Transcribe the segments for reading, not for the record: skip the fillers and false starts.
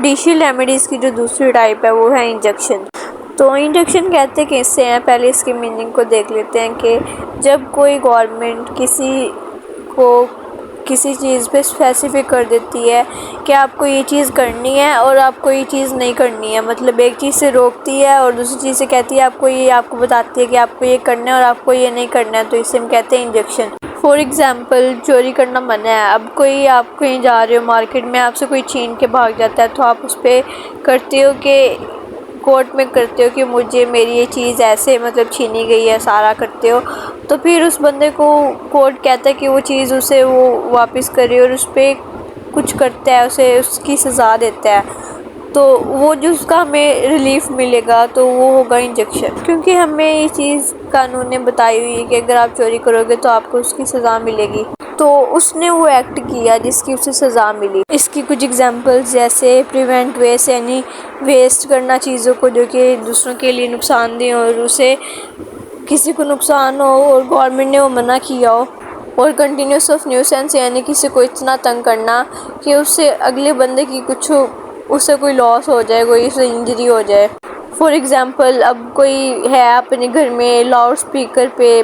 Judicial remedies की जो दूसरी टाइप है वो है इंजेक्शन। तो इंजेक्शन कहते कैसे हैं, पहले इसकी मीनिंग को देख लेते हैं कि जब कोई गवर्नमेंट किसी को किसी चीज़ पे स्पेसिफिक कर देती है कि आपको ये चीज़ करनी है और आपको ये चीज़ नहीं करनी है, मतलब एक चीज़ से रोकती है और दूसरी चीज़ से कहती है आपको बताती है कि आपको ये करना है और आपको ये नहीं करना है, तो इसे हम कहते हैं इंजेक्शन। फॉर एग्ज़ाम्पल चोरी करना मना है। अब कोई आप कहीं जा रहे हो मार्केट में, आपसे कोई छीन के भाग जाता है तो आप उस पर करते हो कि कोर्ट में करते हो कि मुझे मेरी ये चीज़ ऐसे मतलब छीनी गई है, सारा करते हो। तो फिर उस बंदे को कोर्ट कहता है कि वो चीज़ उसे वो वापस करे और उस पर कुछ करता है, उसे उसकी सज़ा देता है। तो वो जो उसका हमें रिलीफ मिलेगा तो वो होगा इंजेक्शन, क्योंकि हमें ये चीज़ कानून ने बताई हुई है कि अगर आप चोरी करोगे तो आपको उसकी सज़ा मिलेगी। तो उसने वो एक्ट किया जिसकी उसे सज़ा मिली। इसकी कुछ एग्जांपल्स जैसे प्रिवेंट वेस्ट, यानी वेस्ट करना चीज़ों को जो कि दूसरों के लिए नुकसानदेह और उसे किसी को नुकसान हो और गवर्नमेंट ने वो मना किया हो। और कंटिन्यूस ऑफ न्यूसेंस, यानी किसी को इतना तंग करना कि उससे अगले बंदे की कुछ उससे कोई लॉस हो जाए, कोई उसे इंजरी हो जाए। फॉर एग्ज़ाम्पल अब कोई है अपने घर में लाउड स्पीकर पे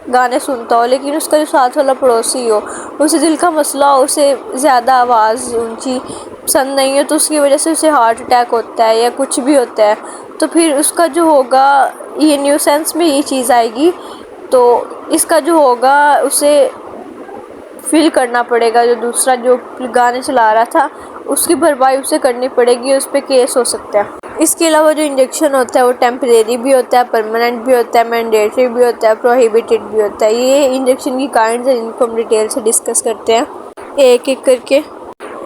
गाने सुनता हो, लेकिन उसका जो साथ वाला पड़ोसी हो उसे दिल का मसला हो, उसे ज़्यादा आवाज़ ऊंची पसंद नहीं है, तो उसकी वजह से उसे हार्ट अटैक होता है या कुछ भी होता है। तो फिर उसका जो होगा, ये न्यूसेंस में ये चीज़ आएगी, तो इसका जो होगा उसे फील करना पड़ेगा। जो दूसरा जो गाने चला रहा था उसकी भरपाई उसे करनी पड़ेगी, उस पर केस हो सकता है। इसके अलावा जो इंजेक्शन होता है वो टेम्परेरी भी होता है, परमानेंट भी होता है, मैंडेटरी भी होता है, प्रोहिबिटेड भी होता है। ये इंजेक्शन की काइंड्स हैं जिनको हम डिटेल से डिस्कस करते हैं एक एक करके।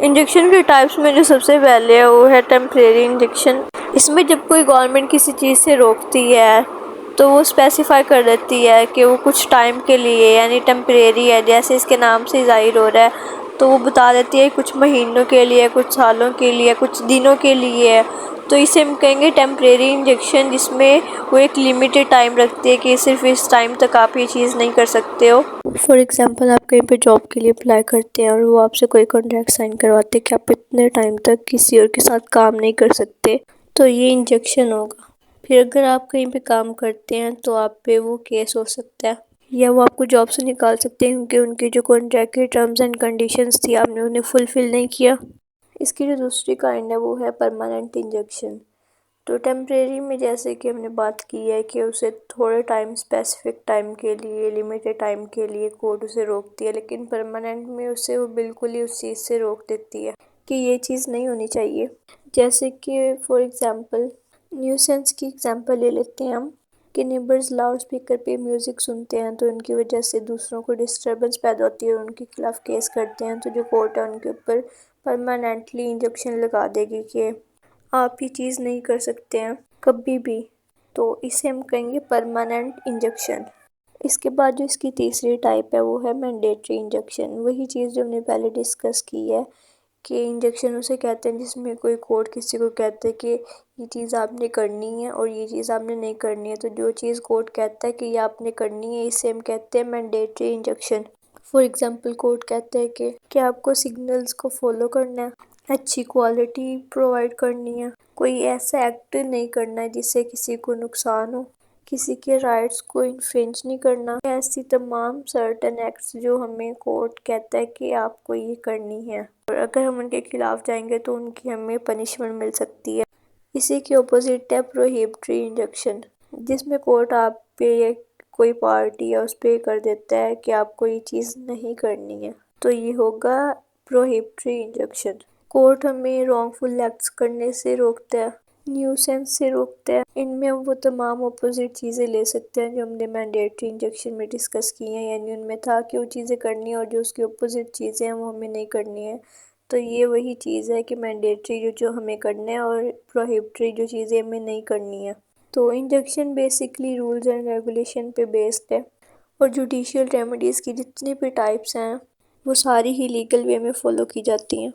इंजेक्शन के टाइप्स में जो सबसे पहले है वो है टेम्परेरी इंजेक्शन। इसमें जब कोई गवर्नमेंट किसी चीज़ से रोकती है तो वो स्पेसिफाई कर देती है कि वो कुछ टाइम के लिए यानी टेम्परेरी है, जैसे इसके नाम से ज़ाहिर हो रहा है। तो वो बता देती है कुछ महीनों के लिए, कुछ सालों के लिए, कुछ दिनों के लिए। तो इसे हम कहेंगे टेम्परेरी इंजेक्शन, जिसमें वो एक लिमिटेड टाइम रखती है कि सिर्फ इस टाइम तक आप ये चीज़ नहीं कर सकते हो। फॉर एग्ज़ाम्पल आप कहीं पे जॉब के लिए अप्लाई करते हैं और वो आपसे कोई कॉन्ट्रैक्ट साइन करवाते हैं कि आप इतने टाइम तक किसी और के साथ काम नहीं कर सकते, तो ये इंजेक्शन होगा। फिर अगर आप कहीं पे काम करते हैं तो आप पे वो केस हो सकता है, या वो आपको जॉब से निकाल सकते हैं क्योंकि उनकी जो कॉन्ट्रैक्ट की टर्म्स एंड कंडीशंस थी आपने उन्हें फुलफ़िल नहीं किया। इसकी जो दूसरी काइंड है वो है परमानेंट इंजेक्शन। तो टेम्परेरी में जैसे कि हमने बात की है कि उसे थोड़े टाइम, स्पेसिफिक टाइम के लिए, लिमिटेड टाइम के लिए कोर्ट उसे रोकती है, लेकिन परमानेंट में उसे वो बिल्कुल ही उस चीज़ से रोक देती है कि ये चीज़ नहीं होनी चाहिए। जैसे कि फॉर एग्ज़ाम्पल न्यूसेंस की एग्ज़ाम्पल ले लेते हैं हम कि नेबर्स लाउड स्पीकर पे म्यूज़िक सुनते हैं तो उनकी वजह से दूसरों को डिस्टर्बेंस पैदा होती है और उनके खिलाफ केस करते हैं, तो जो कोर्ट है उनके ऊपर परमानेंटली इंजेक्शन लगा देगी कि आप ये चीज़ नहीं कर सकते हैं कभी भी। तो इसे हम कहेंगे परमानेंट इंजेक्शन। इसके बाद जो इसकी तीसरी टाइप है वो है मैंडेटरी इंजेक्शन। वही चीज़ जो हमने पहले डिस्कस की है कि इंजेक्शन उसे कहते हैं जिसमें कोई कोर्ट किसी को कहते हैं कि ये चीज़ आपने करनी है और ये चीज़ आपने नहीं करनी है। तो जो चीज़ कोर्ट कहता है कि ये आपने करनी है, इसे हम कहते हैं mandatory injection. For example court कहते हैं कि आपको सिग्नल्स को फॉलो करना है, अच्छी क्वालिटी प्रोवाइड करनी है, कोई ऐसा एक्ट नहीं करना है जिससे किसी को नुकसान हो, किसी के राइट्स को इन्फ्रिंज नहीं करना। ऐसी तमाम सर्टेन एक्ट्स जो हमें कोर्ट कहता है कि आपको ये करनी है और अगर हम उनके खिलाफ जाएंगे तो उनकी हमें पनिशमेंट मिल सकती है। इसी के ऑपोजिट है प्रोहिबिटरी इंजेक्शन, जिसमें कोर्ट आप पे कोई पार्टी है उस पर कर देता है कि आपको ये चीज़ नहीं करनी है, तो ये होगा प्रोहिबिटरी इंजेक्शन। कोर्ट हमें रॉन्गफुल एक्ट्स करने से रोकता है, न्यूसेंस से रोकता है। इनमें हम वो तमाम अपोजिट चीज़ें ले सकते हैं जो हमने मैंडेटरी इंजेक्शन में डिस्कस की हैं, यानी उनमें था कि वो चीज़ें करनी है और जो उसकी अपोजिट चीज़ें हैं वो हमें नहीं करनी है। तो ये वही चीज़ है कि मैंडेटरी जो हमें करना है और प्रोहिबिटरी जो चीज़ें हमें नहीं करनी है। तो injection basically rules and regulation पे बेस्ड है और जुडिशियल रेमेडीज़ की जितनी भी टाइप्स हैं वो सारी ही लीगल वे में फ़ॉलो की जाती हैं।